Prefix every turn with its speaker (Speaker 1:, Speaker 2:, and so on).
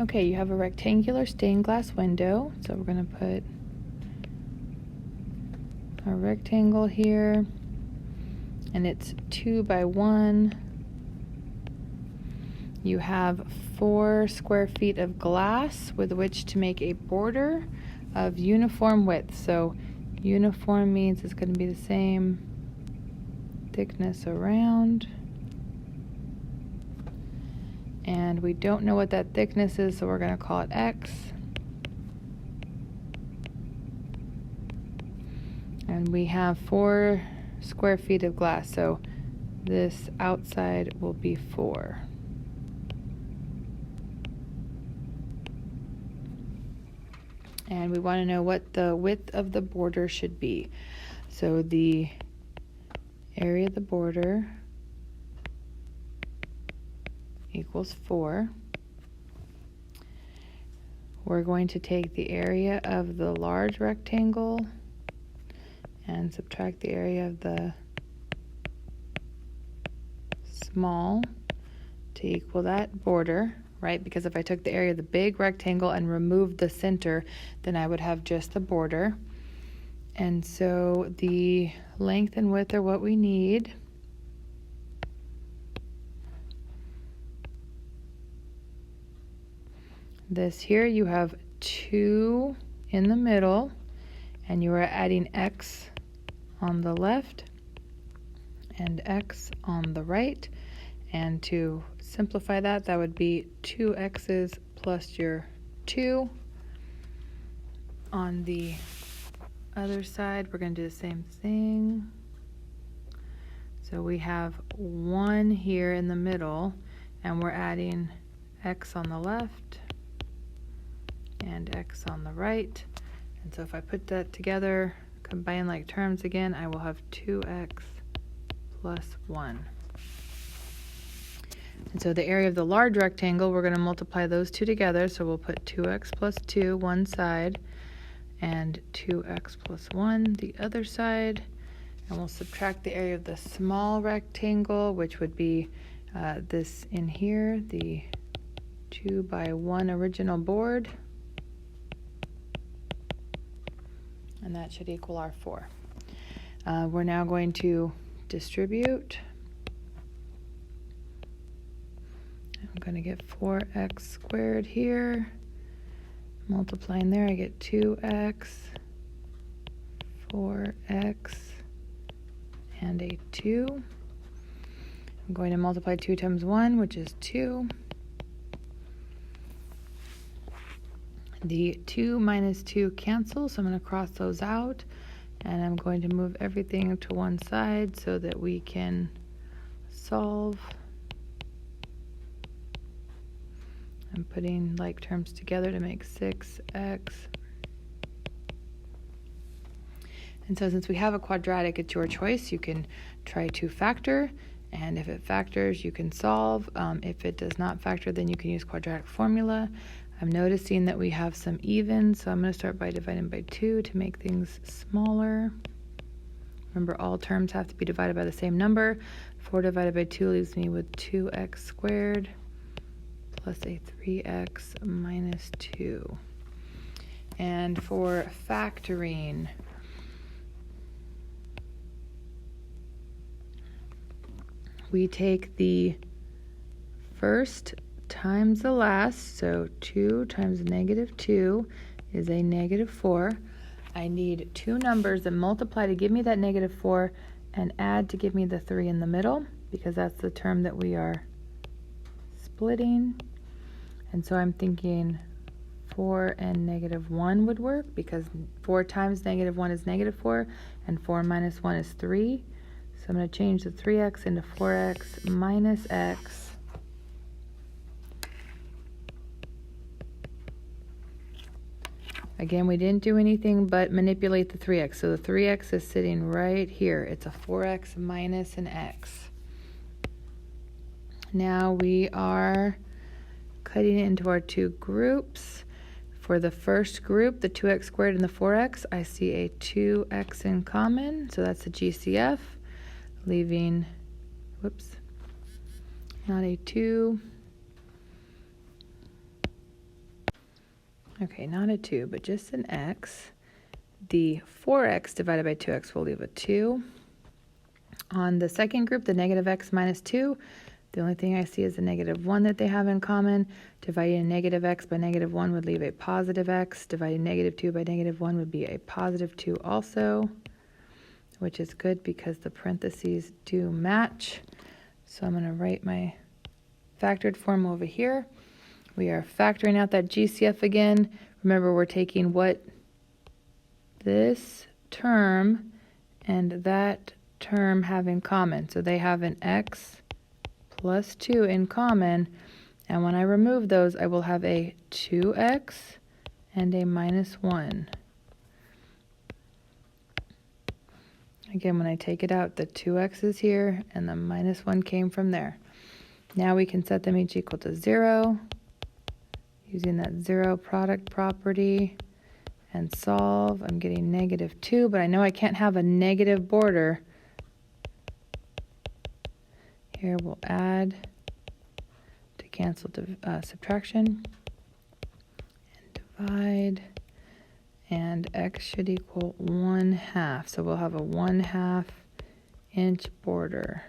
Speaker 1: Okay, you have a rectangular stained glass window, so we're going to put a rectangle here, and it's 2 by 1. You have 4 square feet of glass with which to make a border of uniform width. So uniform means it's going to be the same thickness around. And we don't know what that thickness is, so we're going to call it X. And we have 4 square feet of glass, so this outside will be 4. And we want to know what the width of the border should be. So the area of the border equals 4. We're going to take the area of the large rectangle and subtract the area of the small to equal that border, right? Because if I took the area of the big rectangle and removed the center, then I would have just the border. And so the length and width are what we need. This here, you have 2 in the middle, and you are adding X on the left and X on the right. And to simplify that, that would be 2X's plus your 2. On the other side, we're going to do the same thing. So we have 1 here in the middle, and we're adding X on the left and X on the right. And so if I put that together, combine like terms again, I will have 2X plus 1. And so the area of the large rectangle, we're going to multiply those two together. So we'll put 2X plus 2 one side and 2X plus 1 the other side. And we'll subtract the area of the small rectangle, which would be this in here, the 2 by 1 original board. And that should equal our 4. We're now going to distribute. I'm going to get 4x squared here. Multiplying there, I get 2x, 4x, and a 2. I'm going to multiply 2 times 1, which is 2. The 2 minus 2 cancel, so I'm going to cross those out. And I'm going to move everything to one side so that we can solve. I'm putting like terms together to make 6x. And so since we have a quadratic, it's your choice. You can try to factor, and if it factors, you can solve. If it does not factor, then you can use quadratic formula. I'm noticing that we have some evens, so I'm going to start by dividing by 2 to make things smaller. Remember, all terms have to be divided by the same number. 4 divided by 2 leaves me with 2x squared plus a 3x minus 2. And for factoring, we take the first times the last, so 2 times negative 2 is a negative 4. I need 2 numbers that multiply to give me that negative 4 and add to give me the 3 in the middle, because that's the term that we are splitting. And so I'm thinking 4 and negative 1 would work, because 4 times negative 1 is negative 4, and 4 minus 1 is 3. So I'm going to change the 3x into 4x minus x. Again, we didn't do anything but manipulate the 3x. So the 3x is sitting right here. It's a 4x minus an x. Now we are cutting it into our 2 groups. For the first group, the 2x squared and the 4x, I see a 2x in common. So that's the GCF, leaving, whoops, not a 2. Okay, not a 2, but just an x. The 4x divided by 2x will leave a 2. On the second group, the negative x minus 2, the only thing I see is the negative 1 that they have in common. Dividing a negative x by negative 1 would leave a positive x. Dividing negative 2 by negative 1 would be a positive 2 also, which is good because the parentheses do match. So I'm going to write my factored form over here. We are factoring out that GCF again. Remember, we're taking what this term and that term have in common. So they have an x plus 2 in common, and when I remove those, I will have a 2x and a minus 1. Again, when I take it out, the 2x is here, and the minus 1 came from there. Now we can set them each equal to 0, using that 0 product property, and solve. I'm getting negative 2, but I know I can't have a negative border. Here we'll add to cancel subtraction, and divide, and x should equal 1/2. So we'll have a 1/2 inch border.